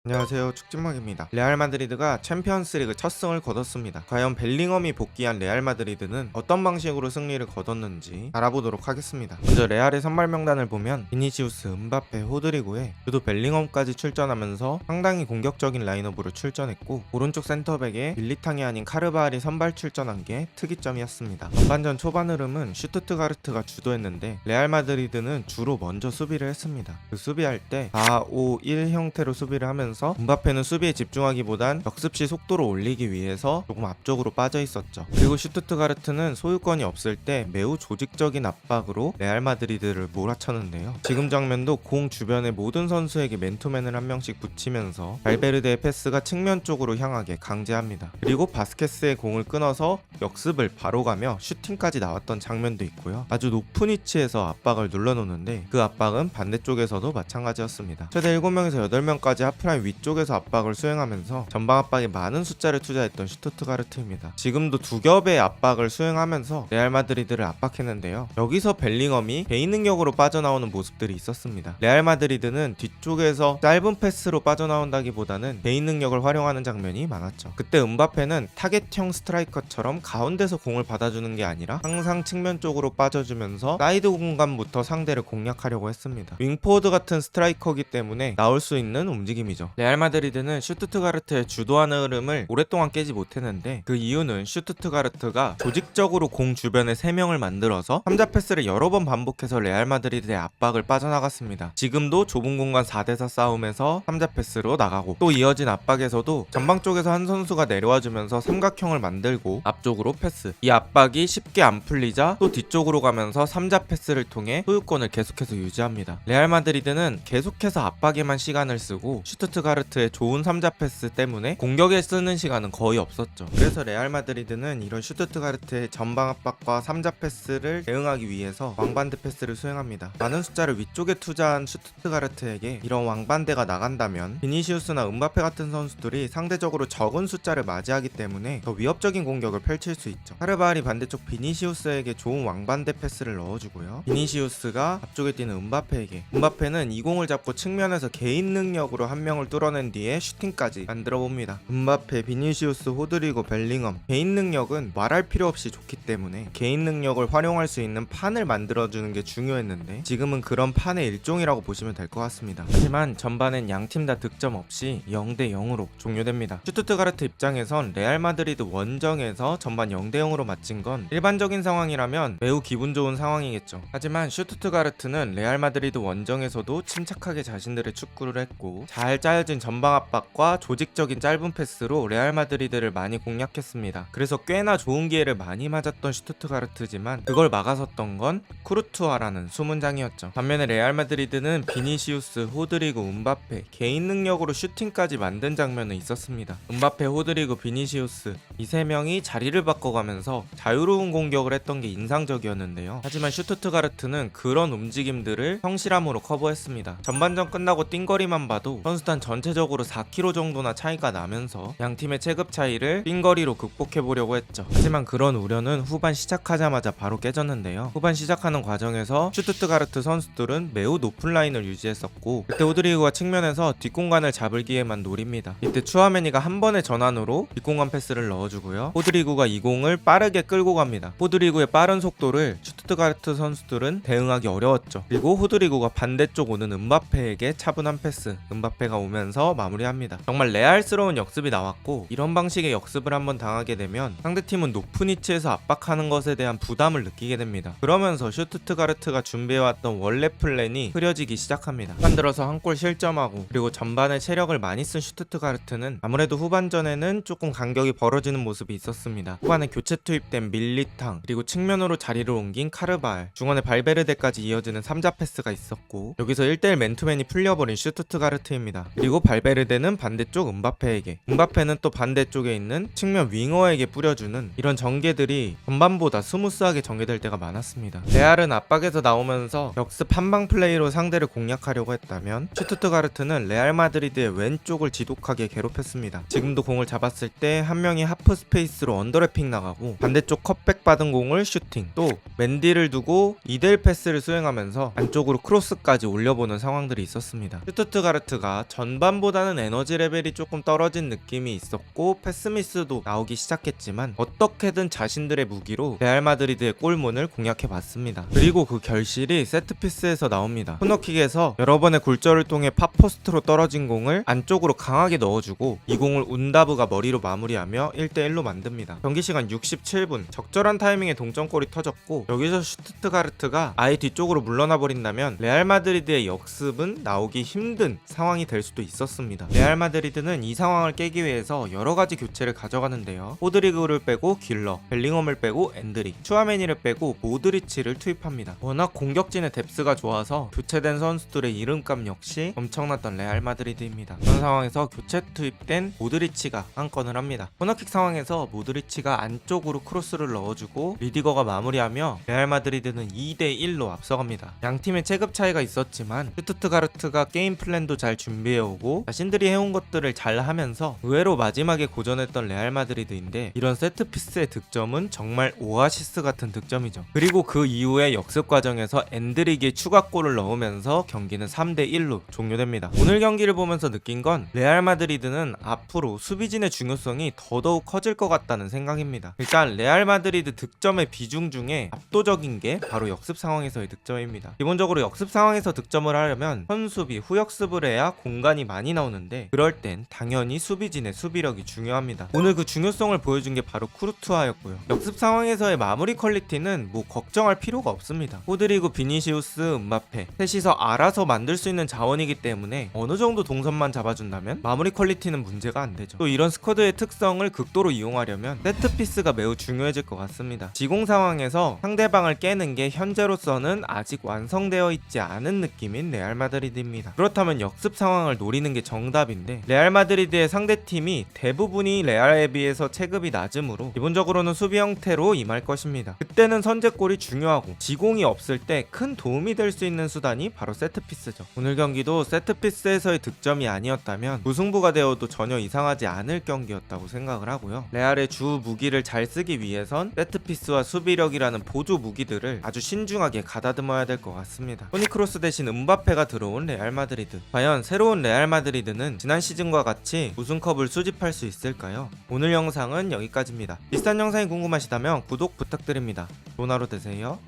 안녕하세요, 축진막입니다. 레알 마드리드가 챔피언스리그 첫 승을 거뒀습니다. 과연 벨링엄이 복귀한 레알 마드리드는 어떤 방식으로 승리를 거뒀는지 알아보도록 하겠습니다. 먼저 레알의 선발 명단을 보면 비니시우스, 음바페, 호드리고에 그도 벨링엄까지 출전하면서 상당히 공격적인 라인업으로 출전했고, 오른쪽 센터백에 밀리탕이 아닌 카르바알이 선발 출전한 게 특이점이었습니다. 전반전 초반 흐름은 슈투트가르트가 주도했는데 레알 마드리드는 주로 먼저 수비를 했습니다. 그 수비할 때 4-5-1 형태로 수비를 하면서 음바페는 수비에 집중하기보단 역습시 속도를 올리기 위해서 조금 앞쪽으로 빠져 있었죠. 그리고 슈투트가르트는 소유권이 없을 때 매우 조직적인 압박으로 레알 마드리드를 몰아쳤는데요. 지금 장면도 공 주변의 모든 선수에게 맨투맨을 한 명씩 붙이면서 발베르데의 패스가 측면 쪽으로 향하게 강제합니다. 그리고 바스케스의 공을 끊어서 역습을 바로 가며 슈팅까지 나왔던 장면도 있고요. 아주 높은 위치에서 압박을 눌러놓는데 그 압박은 반대쪽에서도 마찬가지였습니다. 최대 7명에서 8명까지 하프라인 위쪽에서 압박을 수행하면서 전방 압박에 많은 숫자를 투자했던 슈투트가르트입니다. 지금도 두 겹의 압박을 수행하면서 레알 마드리드를 압박했는데요. 여기서 벨링엄이 개인 능력으로 빠져나오는 모습들이 있었습니다. 레알 마드리드는 뒤쪽에서 짧은 패스로 빠져나온다기보다는 개인 능력을 활용하는 장면이 많았죠. 그때 음바페는 타겟형 스트라이커처럼 가운데서 공을 받아주는 게 아니라 항상 측면 쪽으로 빠져주면서 사이드 공간부터 상대를 공략하려고 했습니다. 윙포워드 같은 스트라이커이기 때문에 나올 수 있는 움직임이죠. 레알 마드리드는 슈투트가르트의 주도하는 흐름을 오랫동안 깨지 못했는데, 그 이유는 슈투트가르트가 조직적으로 공 주변에 3명을 만들어서 3자 패스를 여러 번 반복해서 레알 마드리드의 압박을 빠져나갔습니다. 지금도 좁은 공간 4대4 싸움에서 3자 패스로 나가고, 또 이어진 압박에서도 전방 쪽에서 한 선수가 내려와주면서 삼각형을 만들고 앞쪽으로 패스, 이 압박이 쉽게 안 풀리자 또 뒤쪽으로 가면서 3자 패스를 통해 소유권을 계속해서 유지합니다. 레알 마드리드는 계속해서 압박에만 시간을 쓰고 슈투트가르트의 좋은 3자 패스 때문에 공격에 쓰는 시간은 거의 없었죠. 그래서 레알 마드리드는 이런 슈투트가르트의 전방 압박과 3자 패스를 대응하기 위해서 왕반대 패스를 수행합니다. 많은 숫자를 위쪽에 투자한 슈투트가르트에게 이런 왕반대가 나간다면 비니시우스나 음바페 같은 선수들이 상대적으로 적은 숫자를 맞이하기 때문에 더 위협적인 공격을 펼칠 수 있죠. 카르바알이 반대쪽 비니시우스에게 좋은 왕반대 패스를 넣어주고요. 비니시우스가 앞쪽에 뛰는 음바페에게, 음바페는 이 공을 잡고 측면에서 개인 능력으로 한 명을 뚫어낸 뒤에 슈팅까지 만들어 봅니다. 음바페, 비니시우스, 호드리고, 벨링엄, 개인 능력은 말할 필요 없이 좋기 때문에 개인 능력을 활용할 수 있는 판을 만들어주는 게 중요했는데, 지금은 그런 판의 일종이라고 보시면 될 것 같습니다. 하지만 전반엔 양팀 다 득점 없이 0대0으로 종료됩니다. 슈투트가르트 입장에선 레알 마드리드 원정에서 전반 0대0으로 마친 건 일반적인 상황이라면 매우 기분 좋은 상황이겠죠. 하지만 슈투트가르트는 레알 마드리드 원정에서도 침착하게 자신들의 축구를 했고, 잘 짜여진 전방 압박과 조직적인 짧은 패스로 레알 마드리드를 많이 공략했습니다. 그래서 꽤나 좋은 기회를 많이 맞았던 슈투트가르트지만 그걸 막아섰던 건 쿠르투아라는 수문장이었죠. 반면에 레알 마드리드는 비니시우스, 호드리고, 음바페 개인 능력으로 슈팅까지 만든 장면은 있었습니다. 음바페, 호드리고, 비니시우스 이 3명이 자리를 바꿔가면서 자유로운 공격을 했던 게 인상적이었는데요. 하지만 슈투트가르트는 그런 움직임들을 성실함으로 커버했습니다. 전반전 끝나고 띵거리만 봐도 선수단 전체적으로 4kg 정도나 차이가 나면서 양 팀의 체급 차이를 띵거리로 극복해보려고 했죠. 하지만 그런 우려는 후반 시작하자마자 바로 깨졌는데요. 후반 시작하는 과정에서 슈투트가르트 선수들은 매우 높은 라인을 유지했었고, 그때 호드리그가 측면에서 뒷공간을 잡을 기회만 노립니다. 이때 추아메니가 한 번의 전환으로 뒷공간 패스를 넣어주고요. 호드리구가 이 공을 빠르게 끌고 갑니다. 호드리구의 빠른 속도를 슈투트가르트 선수들은 대응하기 어려웠죠. 그리고 호드리구가 반대쪽 오는 음바페에게 차분한 패스, 음바페가 오면서 마무리합니다. 정말 레알스러운 역습이 나왔고, 이런 방식의 역습을 한번 당하게 되면 상대팀은 높은 위치에서 압박하는 것에 대한 부담을 느끼게 됩니다. 그러면서 슈투트가르트가 준비해왔던 원래 플랜이 흐려지기 시작합니다. 후반 들어서 한 골 실점하고, 그리고 전반에 체력을 많이 쓴 슈투트가르트는 아무래도 후반전에는 조금 간격이 벌어지는 모습이 있었습니다. 후반에 교체 투입된 밀리탕, 그리고 측면으로 자리를 옮긴 카르바알, 중원에 발베르데까지 이어지는 3자 패스가 있었고, 여기서 1대1 맨투맨이 풀려버린 슈투트가르트입니다. 그리고 발베르데는 반대쪽 음바페에게, 음바페는 또 반대쪽에 있는 측면 윙어에게 뿌려주는 이런 전개들이 전반보다 스무스하게 전개될 때가 많았습니다. 레알은 압박에서 나오면서 역습 한방 플레이로 상대를 공략하려고 했다면, 슈투트가르트는 레알 마드리드의 왼쪽을 지독하게 괴롭혔습니다. 지금도 공을 잡았을 때 한 명이 하프 스페이스로 언더래핑 나가고, 반대쪽 컵백 받은 공을 슈팅, 또 맨디를 두고 2대1 패스를 수행하면서 안쪽으로 크로스까지 올려보는 상황들이 있었습니다. 슈투트가르트가 전 전반보다는 에너지 레벨이 조금 떨어진 느낌이 있었고 패스미스도 나오기 시작했지만 어떻게든 자신들의 무기로 레알 마드리드의 골문을 공략해봤습니다. 그리고 그 결실이 세트피스에서 나옵니다. 코너킥에서 여러 번의 굴절을 통해 팝포스트로 떨어진 공을 안쪽으로 강하게 넣어주고 이 공을 운다브가 머리로 마무리하며 1대1로 만듭니다. 경기시간 67분 적절한 타이밍에 동점골이 터졌고 여기서 슈투트가르트가 아예 뒤쪽으로 물러나 버린다면 레알 마드리드의 역습은 나오기 힘든 상황이 될 수도 있었습니다. 레알 마드리드는 이 상황을 깨기 위해서 여러 가지 교체를 가져가는데요. 호드리그를 빼고 길러, 벨링엄을 빼고 엔드릭, 추아메니를 빼고 모드리치를 투입합니다. 워낙 공격진의 뎁스가 좋아서 교체된 선수들의 이름값 역시 엄청났던 레알 마드리드입니다. 그런 상황에서 교체 투입된 모드리치가 한 건을 합니다. 코너킥 상황에서 모드리치가 안쪽으로 크로스를 넣어주고 리디거가 마무리하며 레알 마드리드는 2대1로 앞서갑니다. 양팀의 체급 차이가 있었지만 슈투트가르트가 게임 플랜도 잘 준비해오고 자신들이 해온 것들을 잘 하면서 의외로 마지막에 고전했던 레알 마드리드인데 이런 세트피스의 득점은 정말 오아시스 같은 득점이죠. 그리고 그 이후에 역습 과정에서 엔드릭이 추가골을 넣으면서 경기는 3대1로 종료됩니다. 오늘 경기를 보면서 느낀 건 레알 마드리드는 앞으로 수비진의 중요성이 더더욱 커질 것 같다는 생각입니다. 일단 레알 마드리드 득점의 비중 중에 압도적인 게 바로 역습 상황에서의 득점입니다. 기본적으로 역습 상황에서 득점을 하려면 선수비, 후역습을 해야 공간이 많이 나오는데 그럴 땐 당연히 수비진의 수비력이 중요합니다. 오늘 그 중요성을 보여준 게 바로 쿠르투아였고요. 역습 상황에서의 마무리 퀄리티는 뭐 걱정할 필요가 없습니다. 호드리그, 비니시우스, 음바페 셋이서 알아서 만들 수 있는 자원이기 때문에 어느 정도 동선만 잡아준다면 마무리 퀄리티는 문제가 안 되죠. 또 이런 스쿼드의 특성을 극도로 이용하려면 세트피스가 매우 중요해질 것 같습니다. 지공 상황에서 상대방을 깨는 게 현재로서는 아직 완성되어 있지 않은 느낌인 레알 마드리드입니다. 그렇다면 역습 상황을 노리는 게 정답인데 레알 마드리드의 상대팀이 대부분이 레알에 비해서 체급이 낮으므로 기본적으로는 수비 형태로 임할 것입니다. 그때는 선제골이 중요하고 지공이 없을 때 큰 도움이 될 수 있는 수단이 바로 세트피스죠. 오늘 경기도 세트피스에서의 득점이 아니었다면 무승부가 되어도 전혀 이상하지 않을 경기였다고 생각을 하고요. 레알의 주 무기를 잘 쓰기 위해선 세트피스와 수비력이라는 보조 무기들을 아주 신중하게 가다듬어야 될 것 같습니다. 토니크로스 대신 음바페가 들어온 레알 마드리드, 과연 새로운 레알 마드리드는 지난 시즌과 같이 우승컵을 수집할 수 있을까요? 오늘 영상은 여기까지입니다. 비슷한 영상이 궁금하시다면 구독 부탁드립니다. 좋은 하루 되세요.